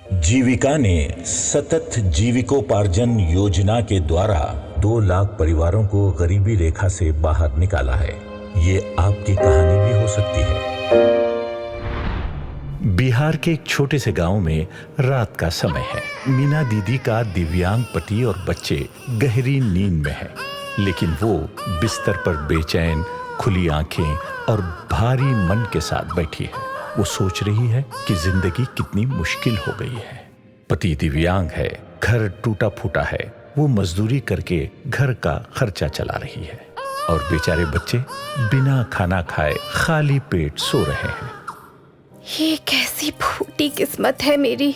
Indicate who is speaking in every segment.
Speaker 1: जीविका ने सतत जीविकोपार्जन योजना के द्वारा 2 लाख परिवारों को गरीबी रेखा से बाहर निकाला है। ये आपकी कहानी भी हो सकती है। बिहार के एक छोटे से गांव में रात का समय है। मीना दीदी का दिव्यांग पति और बच्चे गहरी नींद में है, लेकिन वो बिस्तर पर बेचैन, खुली आंखें और भारी मन के साथ बैठी है। वो सोच रही है कि जिंदगी कितनी मुश्किल हो गई है। पति दिव्यांग है, घर टूटा फूटा है, वो मजदूरी करके घर का खर्चा चला रही है और बेचारे बच्चे बिना खाना खाए खाली पेट सो रहे हैं।
Speaker 2: ये कैसी फूटी किस्मत है मेरी,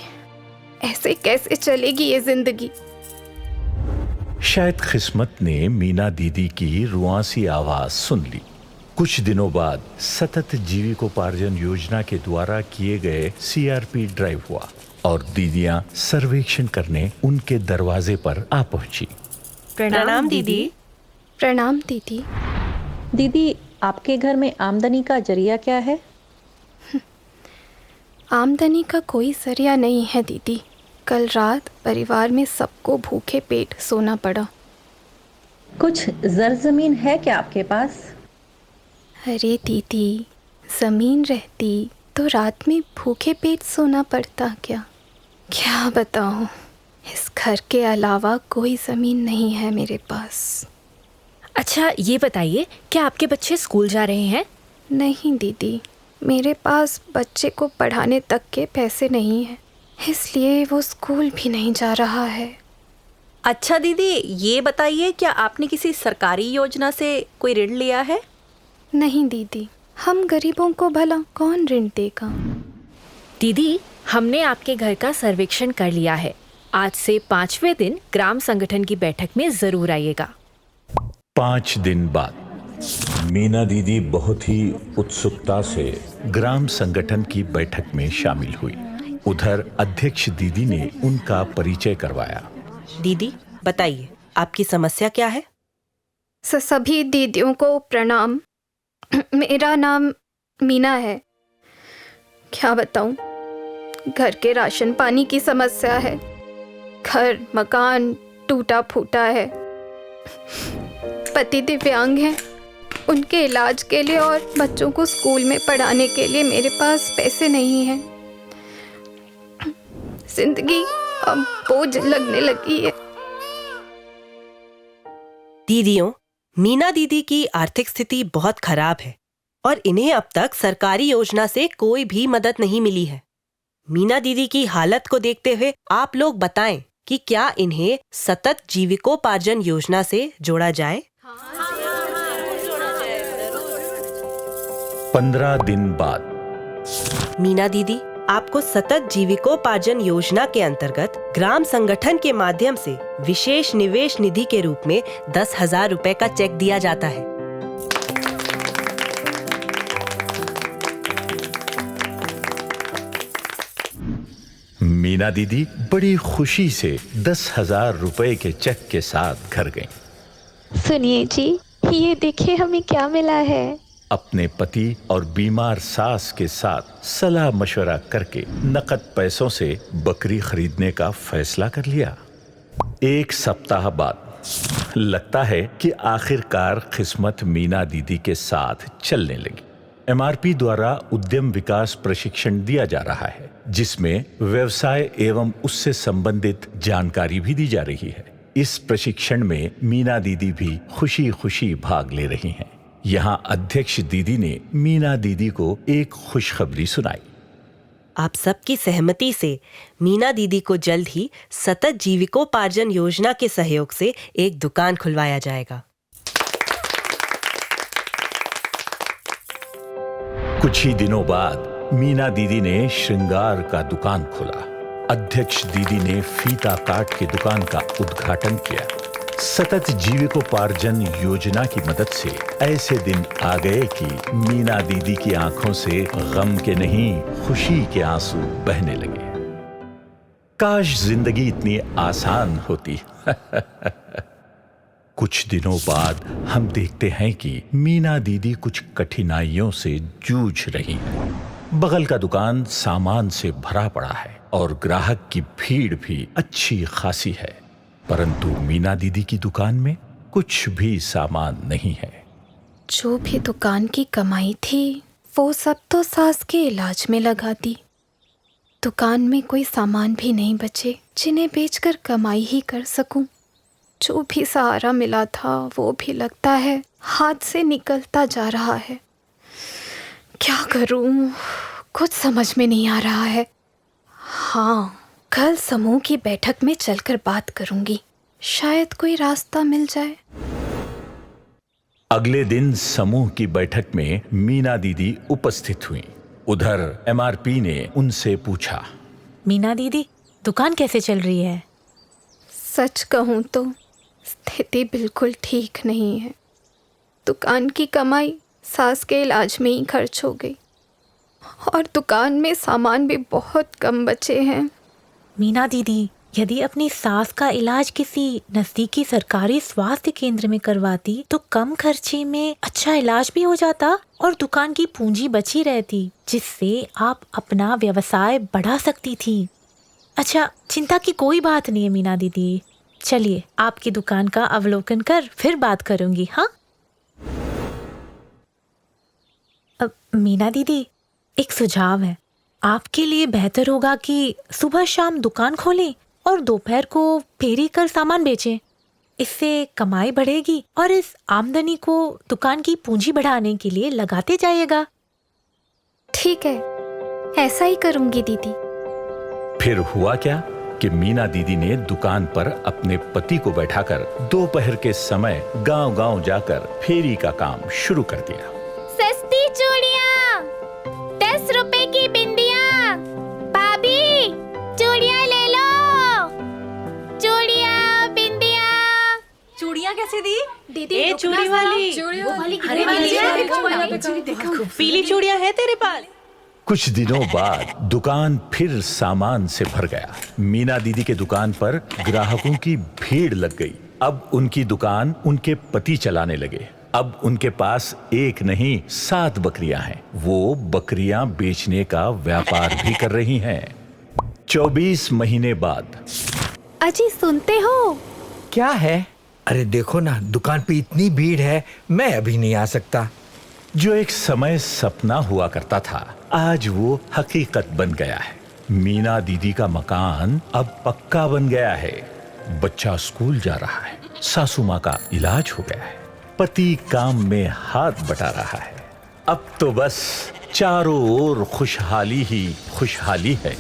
Speaker 2: ऐसे कैसे चलेगी ये जिंदगी।
Speaker 1: शायद किस्मत ने मीना दीदी की रुआंसी आवाज सुन ली। कुछ दिनों बाद सतत जीविकोपार्जन योजना के द्वारा किए गए सीआरपी ड्राइव हुआ और दीदियां सर्वेक्षण करने उनके दरवाजे पर आ पहुंची।
Speaker 3: प्रणाम दीदी।
Speaker 2: प्रणाम दीदी।
Speaker 3: दीदी, आपके घर में आमदनी का जरिया क्या है?
Speaker 2: आमदनी का कोई जरिया नहीं है दीदी। कल रात परिवार में सबको भूखे पेट सोना पड़ा।
Speaker 3: कुछ जर जमीन है क्या आपके पास?
Speaker 2: अरे दीदी, जमीन रहती तो रात में भूखे पेट सोना पड़ता क्या? क्या बताऊं, इस घर के अलावा कोई जमीन नहीं है मेरे पास।
Speaker 4: अच्छा, ये बताइए, क्या आपके बच्चे स्कूल जा रहे हैं?
Speaker 2: नहीं दीदी, मेरे पास बच्चे को पढ़ाने तक के पैसे नहीं हैं, इसलिए वो स्कूल भी नहीं जा रहा है।
Speaker 5: अच्छा दीदी, ये बताइए, क्या आपने किसी सरकारी योजना से कोई ऋण लिया है?
Speaker 2: नहीं दीदी, हम गरीबों को भला कौन ऋण देगा।
Speaker 4: दीदी, हमने आपके घर का सर्वेक्षण कर लिया है। आज से 5वें दिन ग्राम संगठन की बैठक में जरूर आइएगा।
Speaker 1: 5 दिन बाद मीना दीदी बहुत ही उत्सुकता से ग्राम संगठन की बैठक में शामिल हुई। उधर अध्यक्ष दीदी ने उनका परिचय करवाया।
Speaker 5: दीदी बताइए, आपकी समस्या क्या है?
Speaker 2: सभी दीदियों को प्रणाम। मेरा नाम मीना है। क्या बताऊं, घर के राशन पानी की समस्या है। घर मकान टूटा फूटा है। पति दिव्यांग है, उनके इलाज के लिए और बच्चों को स्कूल में पढ़ाने के लिए मेरे पास पैसे नहीं हैं। जिंदगी अब बोझ लगने लगी है।
Speaker 5: दीदियों, मीना दीदी की आर्थिक स्थिति बहुत खराब है और इन्हें अब तक सरकारी योजना से कोई भी मदद नहीं मिली है। मीना दीदी की हालत को देखते हुए आप लोग बताएं कि क्या इन्हें सतत जीविकोपार्जन योजना से जोड़ा जाए?
Speaker 1: 15 दिन बाद
Speaker 5: मीना दीदी, आपको सतत जीविकोपार्जन योजना के अंतर्गत ग्राम संगठन के माध्यम से विशेष निवेश निधि के रूप में 10,000 रुपए का चेक दिया जाता है।
Speaker 1: मीना दीदी बड़ी खुशी से 10,000 रुपए के चेक के साथ घर गईं।
Speaker 2: सुनिए जी, ये देखिए हमें क्या मिला है।
Speaker 1: अपने पति और बीमार सास के साथ सलाह मशवरा करके नकद पैसों से बकरी खरीदने का फैसला कर लिया। 1 सप्ताह बाद लगता है कि आखिरकार किस्मत मीना दीदी के साथ चलने लगी। एमआरपी द्वारा उद्यम विकास प्रशिक्षण दिया जा रहा है, जिसमें व्यवसाय एवं उससे संबंधित जानकारी भी दी जा रही है। इस प्रशिक्षण में मीना दीदी भी खुशी खुशी भाग ले रही हैं। यहाँ अध्यक्ष दीदी ने मीना दीदी को एक खुशखबरी सुनाई।
Speaker 5: आप सबकी सहमति से मीना दीदी को जल्द ही सतत जीविकोपार्जन योजना के सहयोग से एक दुकान खुलवाया जाएगा।
Speaker 1: कुछ ही दिनों बाद मीना दीदी ने श्रृंगार का दुकान खोला। अध्यक्ष दीदी ने फीता काट के दुकान का उद्घाटन किया। सतत जीविकोपार्जन योजना की मदद से ऐसे दिन आ गए कि मीना दीदी की आंखों से गम के नहीं, खुशी के आंसू बहने लगे। काश जिंदगी इतनी आसान होती। कुछ दिनों बाद हम देखते हैं कि मीना दीदी कुछ कठिनाइयों से जूझ रही हैं। बगल का दुकान सामान से भरा पड़ा है और ग्राहक की भीड़ भी अच्छी खासी है, परंतु मीना दीदी की दुकान में कुछ भी सामान नहीं है।
Speaker 2: जो भी दुकान की कमाई थी वो सब तो सास के इलाज में लगा दी। दुकान में कोई सामान भी नहीं बचे जिन्हें बेचकर कमाई ही कर सकूं। जो भी सहारा मिला था वो भी लगता है हाथ से निकलता जा रहा है। क्या करूं, कुछ समझ में नहीं आ रहा है। हाँ, कल समूह की बैठक में चलकर बात करूंगी, शायद कोई रास्ता मिल जाए।
Speaker 1: अगले दिन समूह की बैठक में मीना दीदी उपस्थित हुई। उधर एमआरपी ने उनसे पूछा,
Speaker 4: मीना दीदी, दुकान कैसे चल रही है?
Speaker 2: सच कहूं तो स्थिति बिल्कुल ठीक नहीं है। दुकान की कमाई सास के इलाज में ही खर्च हो गई और दुकान में सामान भी बहुत कम बचे हैं।
Speaker 4: मीना दीदी, यदि अपनी सास का इलाज किसी नजदीकी सरकारी स्वास्थ्य केंद्र में करवाती तो कम खर्चे में अच्छा इलाज भी हो जाता और दुकान की पूंजी बची रहती, जिससे आप अपना व्यवसाय बढ़ा सकती थी। अच्छा, चिंता की कोई बात नहीं है मीना दीदी। चलिए, आपकी दुकान का अवलोकन कर फिर बात करूंगी। हाँ, अब मीना दीदी, एक सुझाव है। आपके लिए बेहतर होगा कि सुबह शाम दुकान खोलें और दोपहर को फेरी कर सामान बेचें। इससे कमाई बढ़ेगी और इस आमदनी को दुकान की पूंजी बढ़ाने के लिए लगाते जाइएगा।
Speaker 2: ठीक है, ऐसा ही करूंगी दीदी।
Speaker 1: फिर हुआ क्या कि मीना दीदी ने दुकान पर अपने पति को बैठाकर दोपहर के समय गांव-गांव जाकर फेरी का काम शुरू कर दिया।
Speaker 2: सस्ती चूड़ियाँ, 10 रुपए की बिंदियाँ, भाभी चूड़ियाँ ले लो, चूड़ियाँ बिंदियाँ।
Speaker 5: चूड़ियाँ कैसे दी?
Speaker 2: दीदी
Speaker 5: ए चूड़ी वाली, हरे वाली, पीली चूड़ियाँ है तेरे पास?
Speaker 1: कुछ दिनों बाद दुकान फिर सामान से भर गया। मीना दीदी के दुकान पर ग्राहकों की भीड़ लग गई। अब उनकी दुकान उनके पति चलाने लगे। अब उनके पास एक नहीं 7 बकरियां हैं। वो बकरियां बेचने का व्यापार भी कर रही हैं। 24 महीने बाद।
Speaker 2: अजी सुनते हो?
Speaker 6: क्या है? अरे देखो ना, दुकान पे इतनी भीड़ है, मैं अभी नहीं आ सकता।
Speaker 1: जो एक समय सपना हुआ करता था, आज वो हकीकत बन गया है। मीना दीदी का मकान अब पक्का बन गया है। बच्चा स्कूल जा रहा है, सासू माँ का इलाज हो गया है, पति काम में हाथ बटा रहा है। अब तो बस चारों ओर खुशहाली ही खुशहाली है।